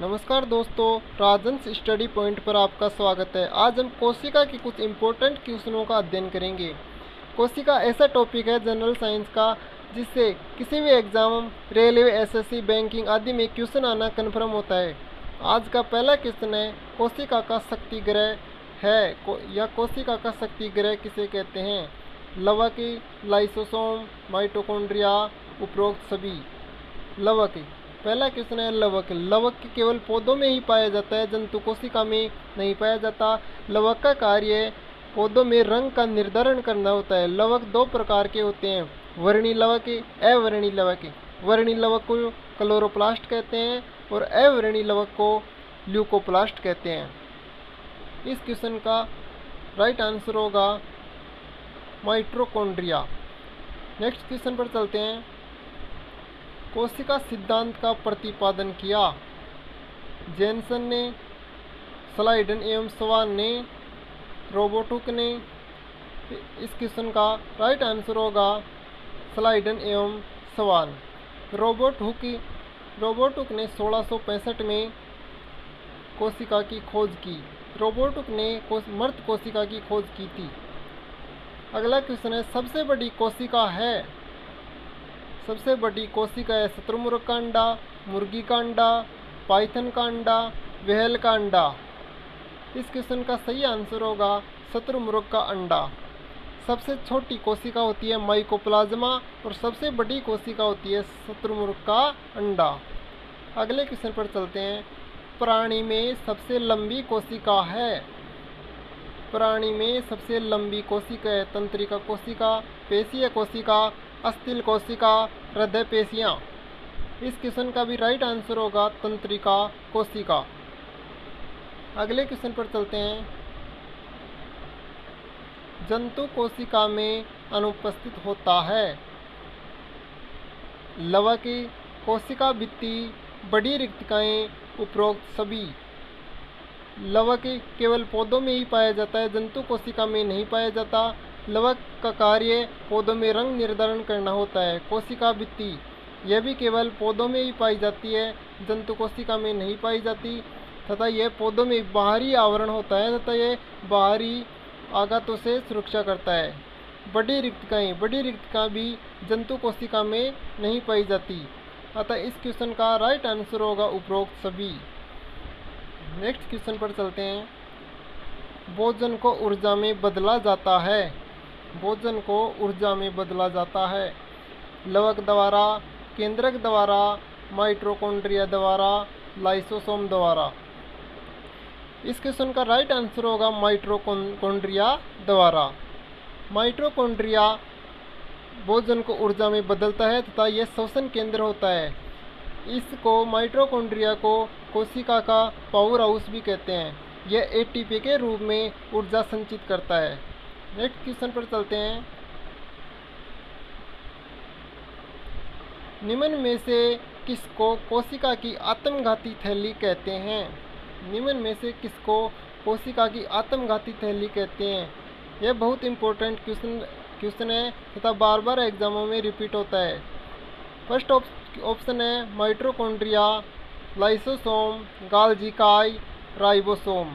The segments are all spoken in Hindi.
नमस्कार दोस्तों, राजंस स्टडी पॉइंट पर आपका स्वागत है। आज हम कोशिका के कुछ इम्पोर्टेंट क्वेश्चनों का अध्ययन करेंगे। कोशिका ऐसा टॉपिक है जनरल साइंस का जिससे किसी भी एग्जाम, रेलवे, एसएससी, बैंकिंग आदि में क्वेश्चन आना कन्फर्म होता है। आज का पहला क्वेश्चन है, कोशिका का शक्ति ग्रह है या कोशिका का शक्ति ग्रह किसे कहते हैं? लवक, लाइसोसोम, माइटोकॉन्ड्रिया, उपरोक्त सभी। लवक, पहला क्वेश्चन है लवक। लवक केवल पौधों में ही पाया जाता है, जंतु कोशिका में नहीं पाया जाता। लवक का कार्य पौधों में रंग का निर्धारण करना होता है। लवक दो प्रकार के होते हैं, वर्णी लवक, अवर्णी लवक। वर्णी लवक को क्लोरोप्लास्ट कहते हैं और अवर्णी लवक को ल्यूकोप्लास्ट कहते हैं। इस क्वेश्चन का राइट आंसर होगा माइटोकॉन्ड्रिया। नेक्स्ट क्वेश्चन पर चलते हैं। कोशिका सिद्धांत का प्रतिपादन किया जेनसन ने, स्लाइडन एवं स्वान ने, रोबोटुक ने। इस क्वेश्चन का राइट आंसर होगा स्लाइडन एवं स्वान। रोबोटुक ने 1665 में कोशिका की खोज की। रोबोटुक ने मृत कोशिका की खोज की थी। अगला क्वेश्चन है, सबसे बड़ी कोशिका है। सबसे बड़ी कोशिका है शुतुरमुर्ग का अंडा, मुर्गी का अंडा, पाइथन का अंडा, व्हेल का अंडा। इस क्वेश्चन का सही आंसर होगा शुतुरमुर्ग का अंडा। सबसे छोटी कोशिका होती है माइकोप्लाज्मा और सबसे बड़ी कोशिका होती है शुतुरमुर्ग का अंडा। अगले क्वेश्चन पर चलते हैं। प्राणी में सबसे लंबी कोशिका है। प्राणी में सबसे लंबी कोशिका है तंत्रिका कोशिका, पेशीय कोशिका, अस्थिल कोशिका, हृदय पेशियां। इस क्वेश्चन का भी राइट आंसर होगा तंत्रिका कोशिका। अगले क्वेश्चन पर चलते हैं। जंतु कोशिका में अनुपस्थित होता है। लवक, कोशिका भित्ति, बड़ी रिक्तिकाएं, उपरोक्त सभी। लवक केवल पौधों में ही पाया जाता है, जंतु कोशिका में नहीं पाया जाता। लवक का कार्य पौधों में रंग निर्धारण करना होता है। कोशिका भित्ति यह भी केवल पौधों में ही पाई जाती है, जंतु कोशिका में नहीं पाई जाती तथा यह पौधों में बाहरी आवरण होता है तथा यह बाहरी आघातों से सुरक्षा करता है। बड़ी रिक्तिका भी जंतु कोशिका में नहीं पाई जाती, अतः इस क्वेश्चन का राइट आंसर होगा उपरोक्त सभी। नेक्स्ट क्वेश्चन पर चलते हैं। भोजन को ऊर्जा में बदला जाता है। भोजन को ऊर्जा में बदला जाता है लवक द्वारा, केंद्रक द्वारा, माइटोकॉन्ड्रिया द्वारा, लाइसोसोम द्वारा। इस क्वेश्चन का राइट आंसर होगा माइटोकॉन्ड्रिया द्वारा। माइटोकॉन्ड्रिया भोजन को ऊर्जा में बदलता है तथा यह श्वसन केंद्र होता है। इसको माइटोकॉन्ड्रिया को कोशिका का पावर हाउस भी कहते हैं। यह एटीपी के रूप में ऊर्जा संचित करता है। नेक्स्ट क्वेश्चन पर चलते हैं। निम्न में से किसको कोशिका की आत्मघाती थैली कहते हैं? निम्न में से किसको कोशिका की आत्मघाती थैली कहते हैं? यह बहुत इंपॉर्टेंट क्वेश्चन है तथा बार बार एग्जामों में रिपीट होता है। फर्स्ट ऑप्शन है माइटोकॉन्ड्रिया, लाइसोसोम, गाल्जी-काई, राइबोसोम।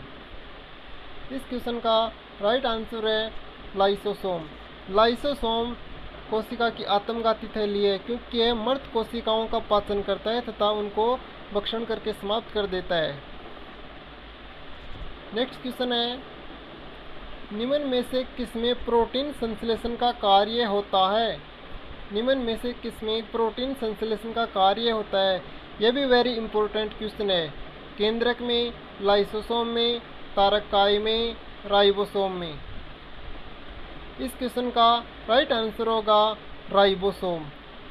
इस क्वेश्चन का राइट आंसर है लाइसोसोम। लाइसोसोम कोशिका की आत्मघाती थैली है क्योंकि यह मृत कोशिकाओं का पाचन करता है तथा उनको भक्षण करके समाप्त कर देता है। नेक्स्ट क्वेश्चन है। निम्न में से किसमें प्रोटीन संश्लेषण का कार्य होता है? निम्न में से किसमें प्रोटीन संश्लेषण का कार्य होता है? यह भी वेरी इंपॉर्टेंट क्वेश्चन है। केंद्रक में, लाइसोसोम में, तारककाई में, राइबोसोम में। इस क्वेश्चन का राइट आंसर होगा राइबोसोम।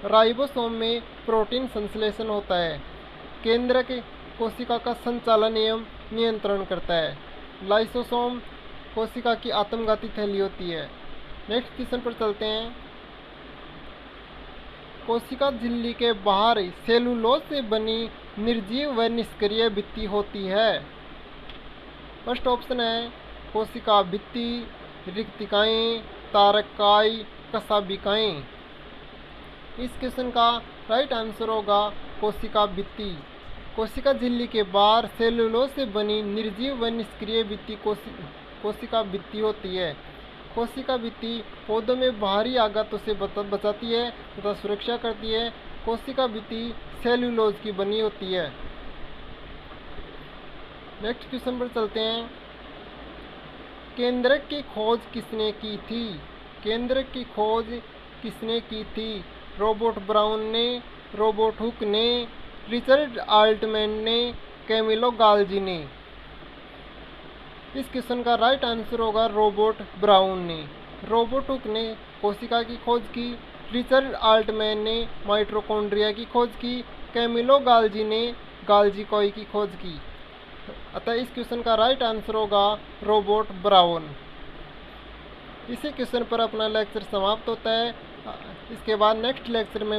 राइबोसोम में प्रोटीन संश्लेषण होता है। केंद्रक कोशिका का संचालन एवं नियंत्रण करता है। लाइसोसोम कोशिका की आत्मघाती थैली होती है। नेक्स्ट क्वेश्चन पर चलते हैं। कोशिका झिल्ली के बाहर सेलुलोज से बनी निर्जीव व निष्क्रिय भित्ति होती है। फर्स्ट ऑप्शन है कोशिका भित्ति, रिक्तिकाएं, तारककाई, कशाभिकाएं। इस क्वेश्चन का राइट आंसर होगा कोशिका भित्ति। कोशिका झिल्ली के बाहर सेलुलोज से बनी निर्जीव व निष्क्रिय भित्ति कोशिका भित्ति होती है। कोशिका भित्ति पौधों में बाहरी आघातों से बचाती है तथा सुरक्षा करती है। कोशिका भित्ति सेलुलोज की बनी होती है। नेक्स्ट क्वेश्चन पर चलते हैं। केंद्रक की खोज किसने की थी? केंद्रक की खोज किसने की थी? रॉबर्ट ब्राउन ने, रॉबर्ट हुक ने, रिचर्ड आल्टमैन ने, कैमिलो गाल्जी ने। इस क्वेश्चन का राइट आंसर होगा रॉबर्ट ब्राउन ने। रॉबर्ट हुक ने कोशिका की खोज की, रिचर्ड आल्टमैन ने माइटोकॉन्ड्रिया की खोज की, कैमिलो गाल्जी ने गाल्जी कोई की खोज की। अतः इस क्वेश्चन का राइट आंसर होगा रॉबर्ट ब्राउन। इसी क्वेश्चन पर अपना लेक्चर समाप्त होता है। इसके बाद नेक्स्ट लेक्चर में